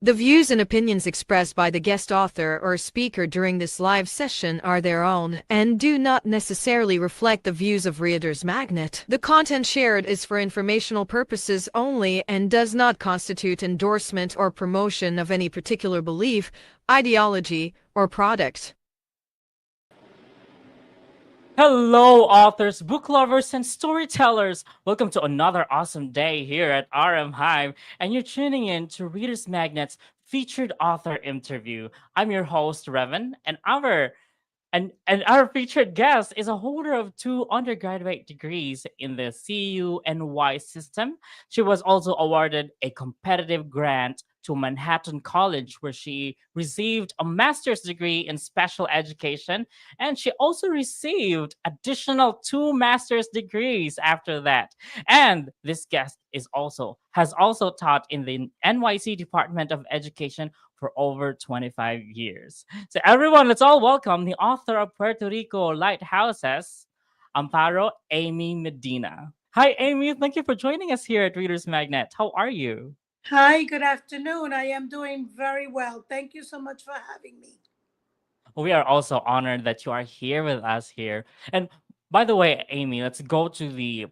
The views and opinions expressed by the guest author or speaker during this live session are their own and do not necessarily reflect the views of Reader's Magnet. The content shared is for informational purposes only and does not constitute endorsement or promotion of any particular belief, ideology, or product. Hello, authors, book lovers, and storytellers. Welcome to another awesome day here at RM Hive, and you're tuning in to Readers Magnet's featured author interview. I'm your host, Revan, and our featured guest is a holder of two undergraduate degrees in the CUNY system. She was also awarded a competitive grant to Manhattan College, where she received a master's degree in special education, and she also received additional two master's degrees after that. And this guest has also taught in the NYC Department of Education for over 25 years. So everyone, let's all welcome the author of Puerto Rico Lighthouses, Amparo Ammie Medina. Hi, Ammie. Thank you for joining us here at Readers Magnet. How are you? Hi, good afternoon. I am doing very well. Thank you so much for having me. We are also honored that you are here with us here. And by the way, Ammie, let's go to the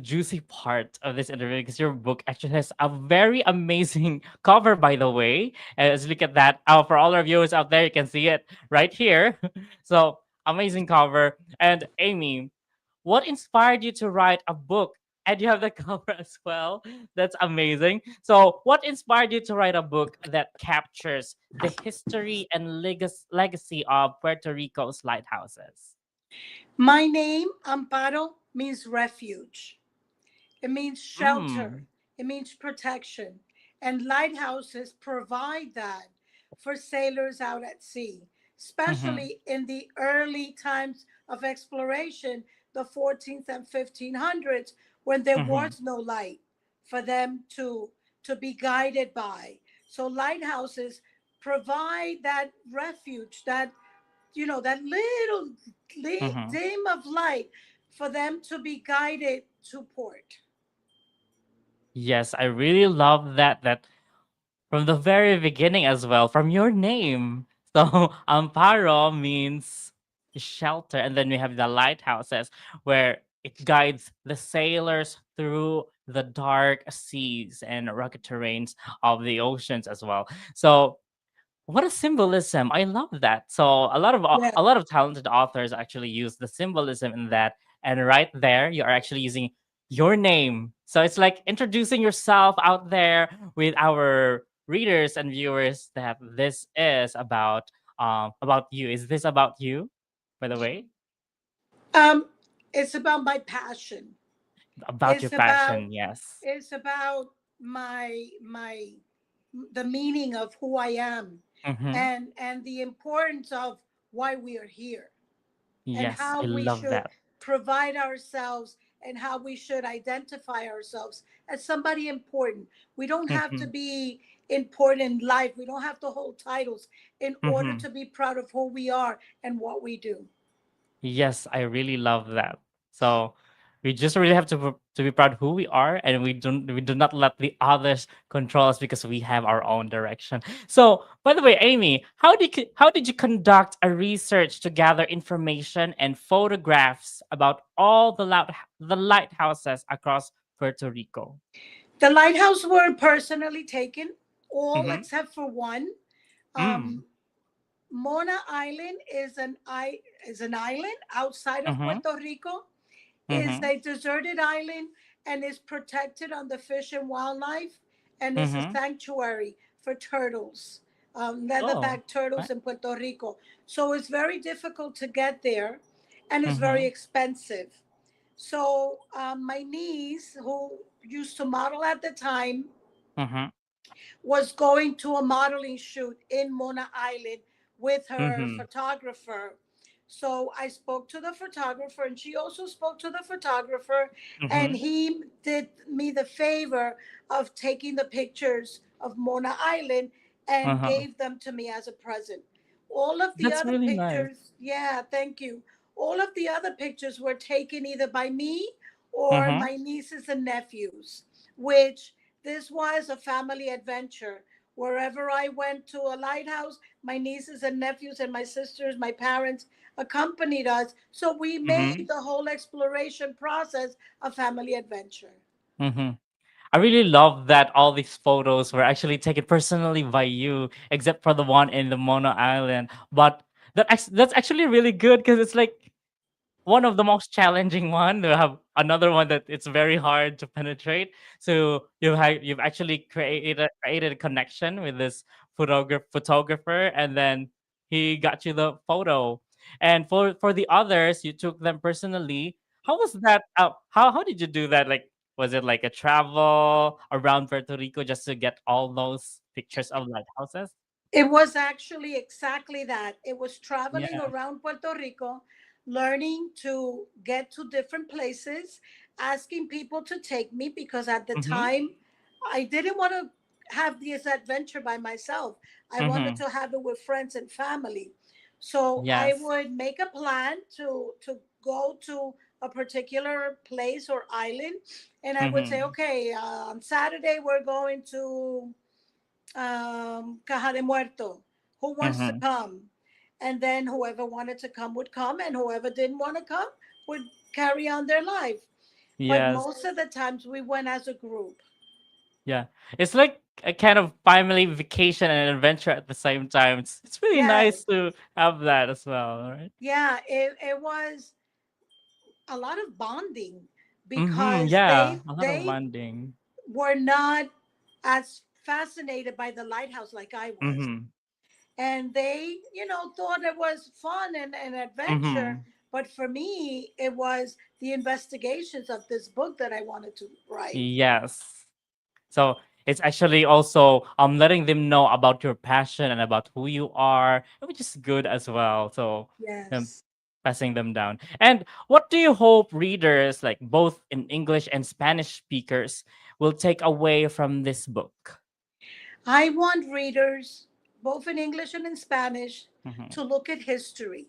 juicy part of this interview because your book actually has a very amazing cover, by the way. As you look at that, for all our viewers out there, you can see it right here. So amazing cover. And Ammie, what inspired you to write a book? And you have the cover as well. That's amazing. So, what inspired you to write a book that captures the history and legacy of Puerto Rico's lighthouses? My name, Amparo, means refuge. It means shelter. Mm. It means protection. And lighthouses provide that for sailors out at sea, Mm-hmm. especially in the early times of exploration, the 14th and 1500s, when there Mm-hmm. was no light for them to be guided by. So lighthouses provide that refuge, that little Mm-hmm. dim of light for them to be guided to port. Yes, I really love that from the very beginning as well, from your name. So Amparo means shelter, and then we have the lighthouses where it guides the sailors through the dark seas and rugged terrains of the oceans as well. So what a symbolism! I love that. So Yeah. a lot of talented authors actually use the symbolism in that, and right there, you are actually using your name. So it's like introducing yourself out there with our readers and viewers that this is about you. Is this about you, by the way? Um, it's about my passion. About your It's about passion, yes. it's about my the meaning of who I am, Mm-hmm. and the importance of why we are here, and Yes, how I we love should that. provide ourselves, and how we should identify ourselves as somebody important. We don't have to Mm-hmm. be important in life. We don't have to hold titles in order Mm-hmm. to be proud of who we are and what we do. Yes, I really love that. So we just really have to be proud who we are, and we do not let the others control us because we have our own direction. So, by the way, Amy, how did you conduct a research to gather information and photographs about all the lighthouses across Puerto Rico? The lighthouse were personally taken, all Mm-hmm. except for one. Mm. Um, Mona Island is an island outside of Mm-hmm. Puerto Rico. Is Mm-hmm. a deserted island and is protected on the fish and wildlife, and is a Mm-hmm. sanctuary for turtles, Oh. leatherback turtles Right. in Puerto Rico. So it's very difficult to get there, and it's very Mm-hmm. expensive. So my niece, who used to model at the time, Mm-hmm. was going to a modeling shoot in Mona Island with her Mm-hmm. photographer. So I spoke to the photographer, and she also spoke to the photographer, and Mm-hmm. he did me the favor of taking the pictures of Mona Island and Uh-huh. gave them to me as a present. All of the That's other really nice. pictures, yeah, thank you. All of the other pictures were taken either by me or Mm-hmm. my nieces and nephews, which this was a family adventure Wherever I went to a lighthouse, my nieces and nephews and my sisters, my parents accompanied us. So we Mm-hmm. made the whole exploration process a family adventure. Mm-hmm. I really love that all these photos were actually taken personally by you, except for the one in the Mono Island. But that's actually really good because it's like one of the most challenging one. We have another one that it's very hard to penetrate. So you've actually created a connection with this photographer, and then he got you the photo. And for the others, you took them personally. How was that? How did you do that? Like, was it like a travel around Puerto Rico just to get all those pictures of lighthouses? It was actually exactly that. It was traveling Yeah. around Puerto Rico, learning to get to different places, asking people to take me because at the Mm-hmm. time I didn't want to have this adventure by myself. I wanted Mm-hmm. to have it with friends and family. So I Yes. would make a plan to go to a particular place or island, and I would say, Mm-hmm. okay, on Saturday we're going to Caja de Muerto. Who wants to Mm-hmm. come? And then whoever wanted to come would come, and whoever didn't want to come would carry on their life. But Yes. most of the times we went as a group. Yeah. It's like a kind of family vacation and adventure at the same time. It's really nice Yes. to have that as well, right? Yeah, it was a lot of bonding Mm-hmm. because Yeah. they A lot of they bonding. were not as fascinated by the lighthouse like I was. Mm-hmm. And they thought it was fun and adventure, Mm-hmm. but for me it was the investigations of this book that I wanted to write. Yes. So it's actually also letting them know about your passion and about who you are, which is good as well. So um Yes, passing them down. And what do you hope readers, like both in English and Spanish speakers, will take away from this book? I want readers both in English and in Spanish Mm-hmm. to look at history,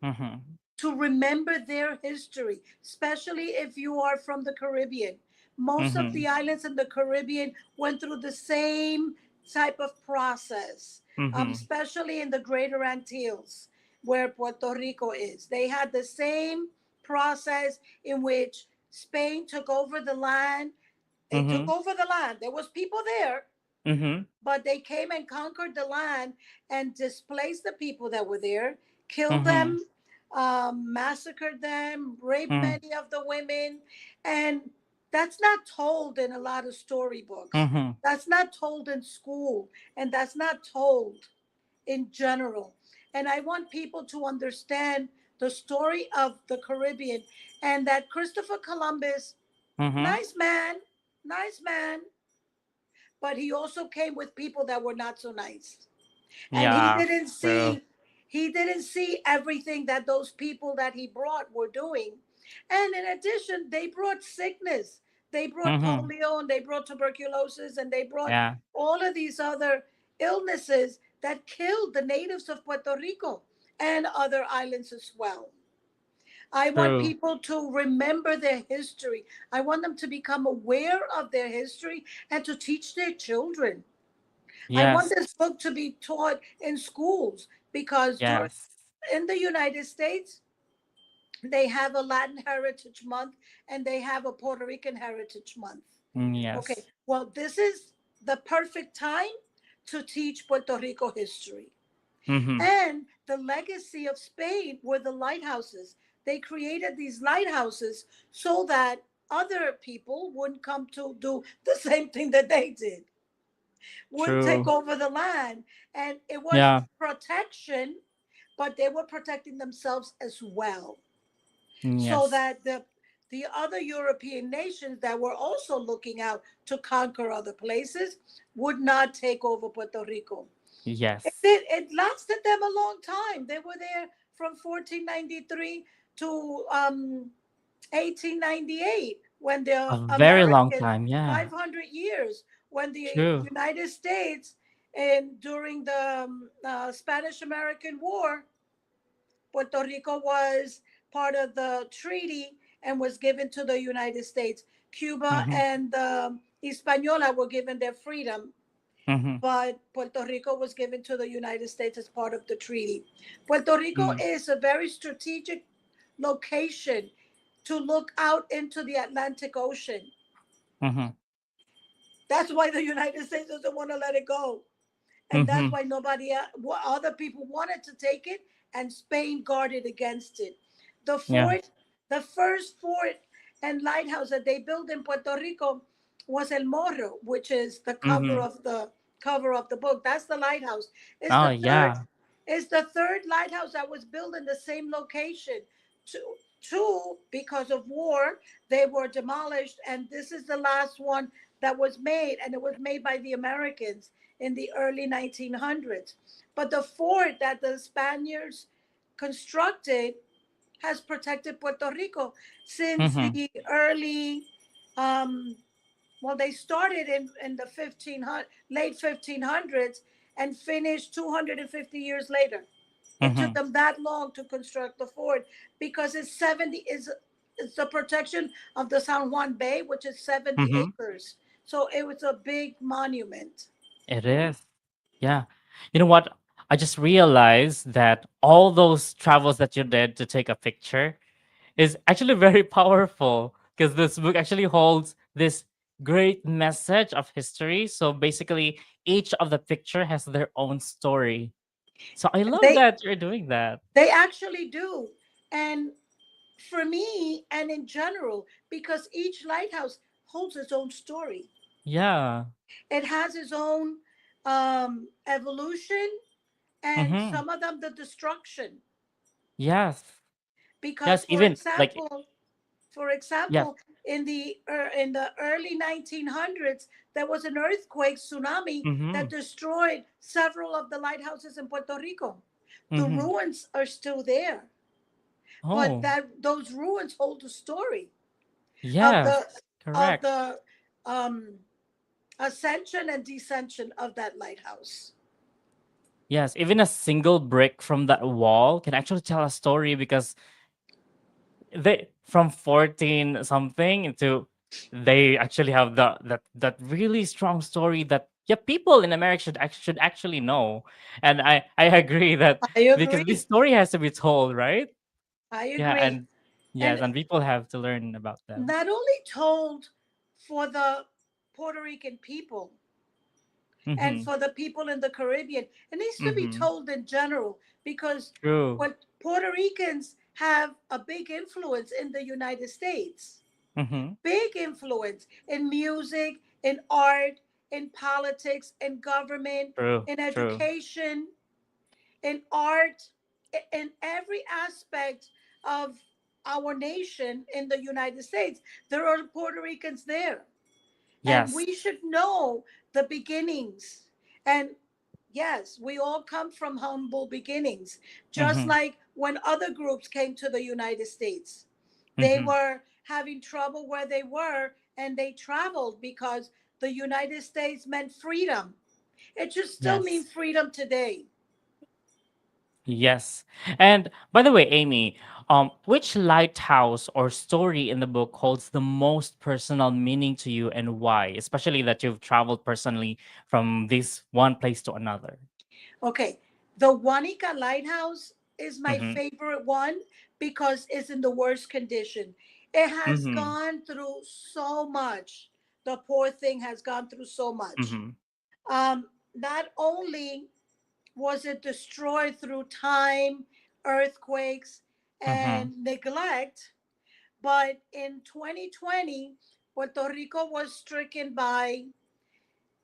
Mm-hmm. to remember their history, especially if you are from the Caribbean. Most of Mm-hmm. the islands in the Caribbean went through the same type of process, Mm-hmm. especially in the Greater Antilles, where Puerto Rico is. They had the same process in which Spain took over the land. They took Mhm. over the land. There was people there, Mhm. but they came and conquered the land and displaced the people that were there, killed Mhm. them, massacred them, raped Mhm. many of the women. And that's not told in a lot of storybooks. Mhm. That's not told in school. And that's not told in general. And I want people to understand the story of the Caribbean and that Christopher Columbus, Mhm. nice man, nice man, but he also came with people that were not so nice. And he Yeah. didn't True. see he didn't see everything that those people that he brought were doing. And in addition, they brought sickness. They brought Mhm. polio and they brought tuberculosis and they brought Yeah. all of these other illnesses that killed the natives of Puerto Rico and other islands as well. I want True. people to remember their history. I want them to become aware of their history and to teach their children. I want Yes. this book to be taught in schools because Yes. in the United States, they have a Latin Heritage Month and they have a Puerto Rican Heritage Month. Okay, Yes. well, this is the perfect time to teach Puerto Rico history. Mhm. And the legacy of Spain were the lighthouses. They created these lighthouses so that other people wouldn't come to do the same thing that they did, wouldn't take True. over the land. And it was Yeah. protection, but they were protecting themselves as well. So Yes. that the other European nations that were also looking out to conquer other places would not take over Puerto Rico. Yes. It lasted them a long time. They were there from 1493 to 1898 when the A very long Americans, time. Yeah. 500 years, when the True. United States, and during the Spanish American War, Puerto Rico was part of the treaty and was given to the United States. Cuba Mhm. and Hispaniola were given their freedom. Mhm. but Puerto Rico was given to the United States as part of the treaty. Puerto Rico Mm. is a very strategic location to look out into the Atlantic Ocean. Mhm. That's why the United States doesn't want to let it go. And that's Mhm. why nobody, other people wanted to take it, and Spain guarded against it. The Yeah. fort, the first fort and lighthouse that they built in Puerto Rico was El Morro, which is the Mhm. cover of the book. That's the lighthouse. It's Oh, the third, yeah. it's the third lighthouse that was built in the same location. Two, because of war, they were demolished, and this is the last one that was made, and it was made by the Americans in the early 1900s. But the fort that the Spaniards constructed has protected Puerto Rico since Mhm. the early, um, well, they started in the 1500, late 1500s, and finished 250 years later. It took Mhm. them that long to construct the fort because it's the protection of the San Juan Bay, which is 70 Mhm. acres. So it was a big monument. It is. Yeah. You know what? I just realized that all those travels that you did to take a picture is actually very powerful because this book actually holds this great message of history. So basically, each of the picture has their own story. So I love They that you're doing that. they actually do. And for me and in general, because each lighthouse holds its own story. Yeah. It has its own evolution, and Mm-hmm. some of them the destruction. Yes. Because Yes. Even like for yes. example, in the early 1900s, there was an earthquake tsunami Mm-hmm. that destroyed several of the lighthouses in Puerto Rico. The Mm-hmm. ruins are still there, but Oh, that those ruins hold the story of yes. the of Correct. the um, ascension and descension of that lighthouse. Yes. Even a single brick from that wall can actually tell a story because they from 14 something to they actually have that really strong story that yeah people in America should actually know. And I agree that I because this agree. story has to be told, right? I Yeah, agree. and yes, And and people have to learn about them. not only told for the Puerto Rican people and Mm-hmm. for the people in the Caribbean, it needs to be Mm-hmm. told in general because True. what Puerto Ricans have a big influence in the United States, Mm-hmm. big influence in music, in art, in politics, in government, True. in True. education, in art, in every aspect of our nation in the United States. There are Puerto Ricans there. And Yes. we should know the beginnings. And yes, we all come from humble beginnings, just Mm-hmm. like when other groups came to the United States. They Mm-hmm. were having trouble where they were, and they traveled because the United States meant freedom. It should still mean Yes. freedom today. Yes. And by the way, Amy, which lighthouse or story in the book holds the most personal meaning to you and why? Especially that you've traveled personally from this one place to another. Okay, the Juanica Lighthouse is my Mm-hmm. favorite one because it's in the worst condition. It has Mm-hmm. gone through so much. The poor thing has gone through so much. Mm-hmm. Not only was it destroyed through time, earthquakes, Mm-hmm. and neglect, but in 2020, Puerto Rico was stricken by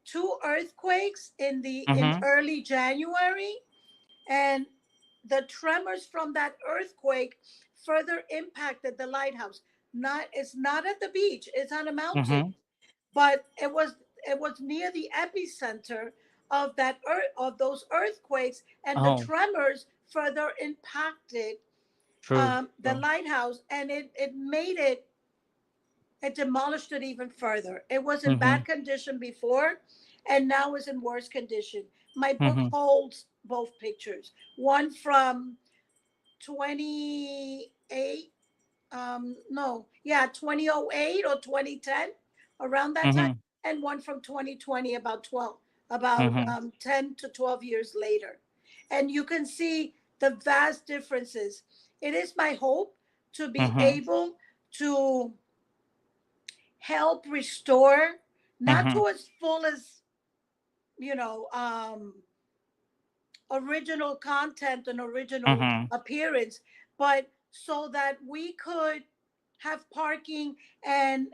two earthquakes in Mm-hmm. early January, and the tremors from that earthquake further impacted the lighthouse. Not It's not at the beach, it's on a mountain, Mm-hmm. but it was near the epicenter of of those earthquakes, and the Oh, tremors further impacted true. the True. lighthouse, and it demolished it even further. It was in Mm-hmm. bad condition before, and now is in worse condition. My book Mm-hmm. holds both pictures. One from 28, no, yeah, 2008 or 2010, around that time, Mm-hmm. and one from 2020, about 12. about Mm-hmm. 10 to 12 years later. And you can see the vast differences. It is my hope to be Mm-hmm. able to help restore, not Mm-hmm. to as full as, you know, original content and original Mm-hmm. appearance, but so that we could have parking and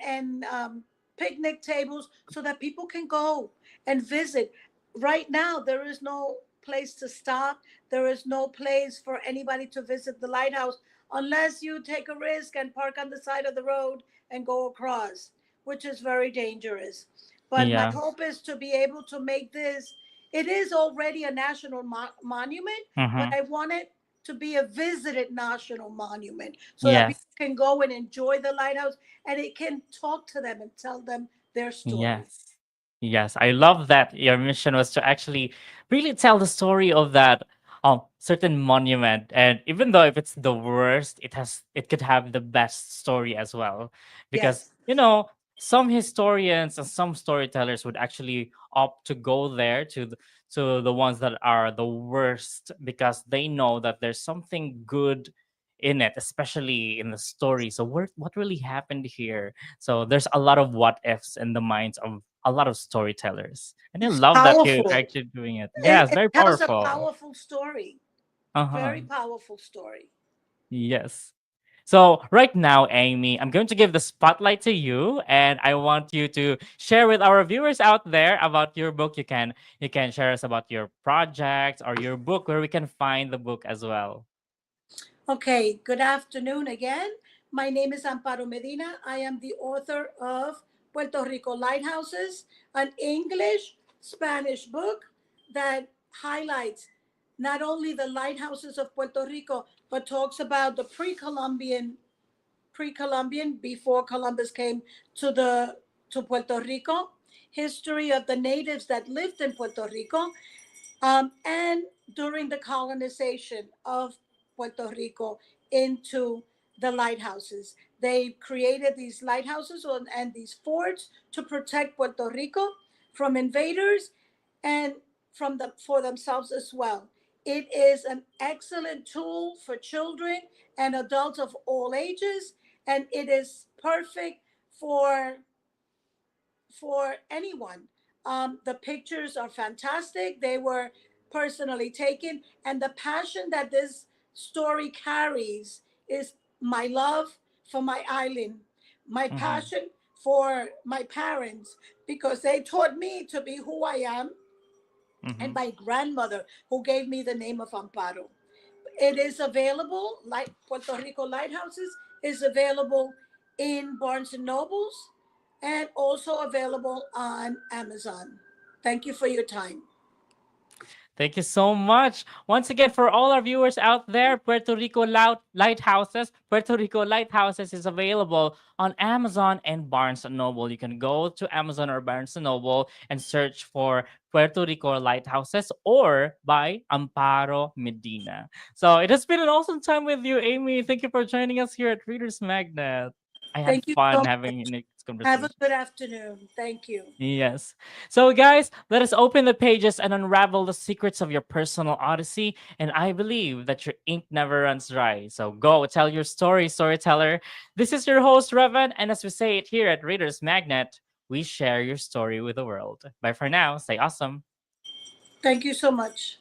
picnic tables so that people can go and visit. Right now, there is no place to stop. There is no place for anybody to visit the lighthouse unless you take a risk and park on the side of the road and go across, which is very dangerous. But my Yeah. hope is to be able to make this, it is already a national monument, but Mm-hmm. I want it to be a visited national monument so that people Yes. can go and enjoy the lighthouse and it can talk to them and tell them their story. Yes. Yes. I love that your mission was to actually really tell the story of that certain monument. And even though if it's the worst, it could have the best story as well. Because, Yes. some historians and some storytellers would actually opt to go there to the ones that are the worst because they know that there's something good in it, especially in the story. So what really happened here? So there's a lot of what ifs in the minds of a lot of storytellers. And I It's love that you're powerful. actually doing it. Yeah, It, it's it very tells a powerful. powerful story. Uh-huh. Very powerful story. Yes. So right now, Amy, I'm going to give the spotlight to you, and I want you to share with our viewers out there about your book. You can share us about your project or your book, where we can find the book as well. Okay, good afternoon again. My name is Amparo Medina. I am the author of Puerto Rico Lighthouses, an English Spanish book that highlights not only the lighthouses of Puerto Rico, but talks about the pre-Columbian, before Columbus came to Puerto Rico, history of the natives that lived in Puerto Rico, and during the colonization of Puerto Rico into the lighthouses. They created these lighthouses and these forts to protect Puerto Rico from invaders and for themselves as well. It is an excellent tool for children and adults of all ages, and it is perfect for anyone. The pictures are fantastic. They were personally taken, and the passion that this story carries is my love for my island, my Mm-hmm. passion for my parents, because they taught me to be who I am, and Mm-hmm. my grandmother who gave me the name of Amparo. It is available, like Puerto Rico Lighthouses is available in Barnes and Nobles and also available on Amazon. Thank you for your time. Thank you so much. Once again, for all our viewers out there, Puerto Rico Lighthouses is available on Amazon and Barnes& and Noble. You can go to Amazon or Barnes& and Noble and search for Puerto Rico Lighthouses or by Amparo Medina. So it has been an awesome time with you, Amy. Thank you for joining us here at Reader's Magnet. I had Thank you fun so having much. this Have a conversation. good afternoon. Thank you. Yes. So, guys, let us open the pages and unravel the secrets of your personal odyssey. And I believe that your ink never runs dry. So, go tell your story, storyteller. This is your host, Revan. And as we say it here at Reader's Magnet, we share your story with the world. Bye for now. Stay awesome. Thank you so much.